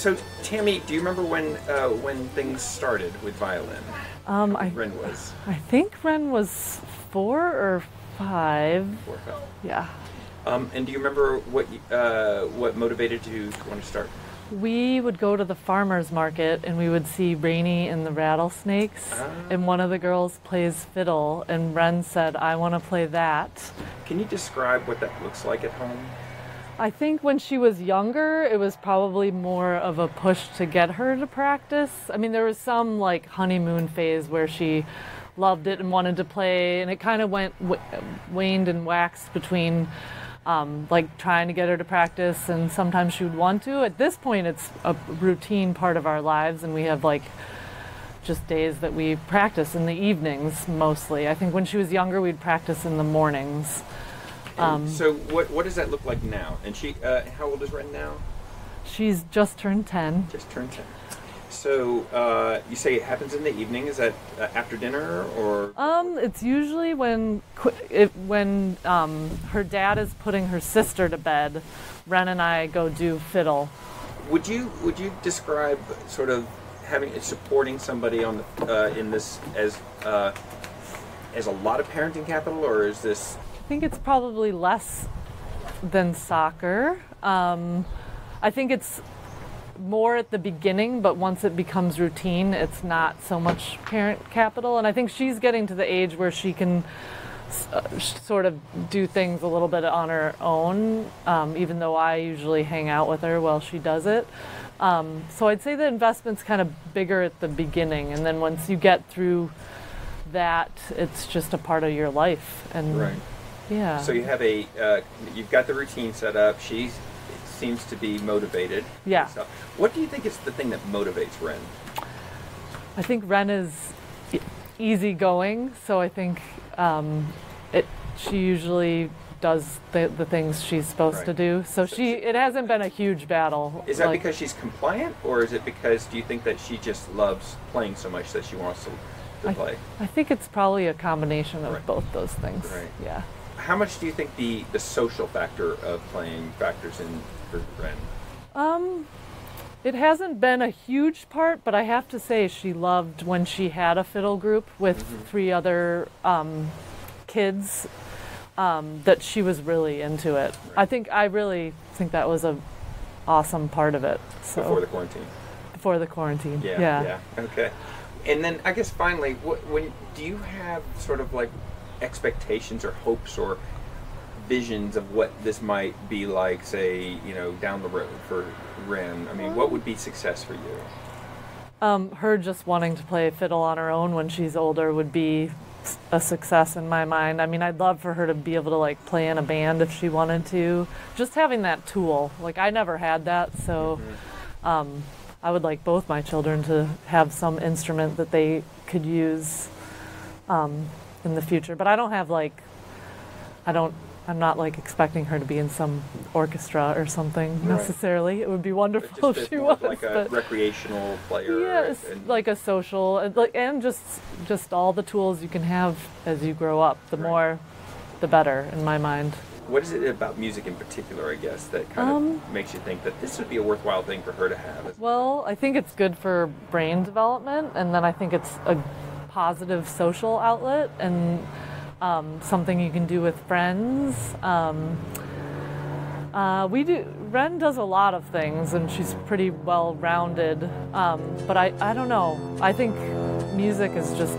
So, Tammy, do you remember when things started with violin? Ren was. I think Ren was 4 or 5. 4 or 5. Yeah. And do you remember what motivated you to want to start? We would go to the farmer's market and we would see Rainy and the Rattlesnakes, and one of the girls plays fiddle, and Ren said, I want to play that. Can you describe what that looks like at home? I think when she was younger, it was probably more of a push to get her to practice. I mean, there was some like honeymoon phase where she loved it and wanted to play, and it kind of waned and waxed between like trying to get her to practice, and sometimes she would want to. At this point, it's a routine part of our lives, and we have like just days that we practice in the evenings mostly. I think when she was younger, we'd practice in the mornings. So what does that look like now? And she, how old is Ren now? She's just turned 10. Just turned 10. So you say it happens in the evening. Is that after dinner or? It's usually when her dad is putting her sister to bed. Ren and I go do fiddle. Would you describe sort of supporting somebody on the in this as a lot of parenting capital, or is this? I think it's probably less than soccer. I think it's more at the beginning, but once it becomes routine, it's not so much parent capital. And I think she's getting to the age where she can sort of do things a little bit on her own, even though I usually hang out with her while she does it. So I'd say the investment's kind of bigger at the beginning, and then once you get through that, it's just a part of your life. And right. Yeah. So you have you've got the routine set up. She seems to be motivated. Yeah. What do you think is the thing that motivates Ren? I think Ren is easygoing, so I think she usually does the things she's supposed to do. So it hasn't been a huge battle. Is that because she's compliant, or is it because, do you think that she just loves playing so much that she wants to play? I think it's probably a combination of both those things. Right. Yeah. How much do you think the social factor of playing factors in for Ren? It hasn't been a huge part, but I have to say she loved when she had a fiddle group with 3 other kids, that she was really into it. Right. I really think that was a awesome part of it. So, before the quarantine? Before the quarantine, yeah. Okay. And then I guess finally, do you have sort of like expectations or hopes or visions of what this might be like, say, down the road for Ren? I mean, what would be success for you? Her just wanting to play fiddle on her own when she's older would be a success in my mind. I mean, I'd love for her to be able to like play in a band if she wanted to. Just having that tool. Like, I never had that, so I would like both my children to have some instrument that they could use in the future. But I don't have I'm not like expecting her to be in some orchestra or something necessarily. It would be wonderful if she was. Like a recreational player. Yes, like a social, and just all the tools you can have as you grow up. The more, the better, in my mind. What is it about music in particular, I guess, that kind of makes you think that this would be a worthwhile thing for her to have? Well, I think it's good for brain development, and then I think it's a positive social outlet, and something you can do with friends. Ren does a lot of things, and she's pretty well-rounded, but I don't know. I think music is just,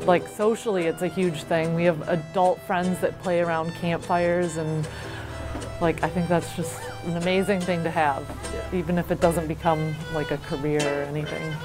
like, socially it's a huge thing. We have adult friends that play around campfires, and like, I think that's just an amazing thing to have, even if it doesn't become like a career or anything.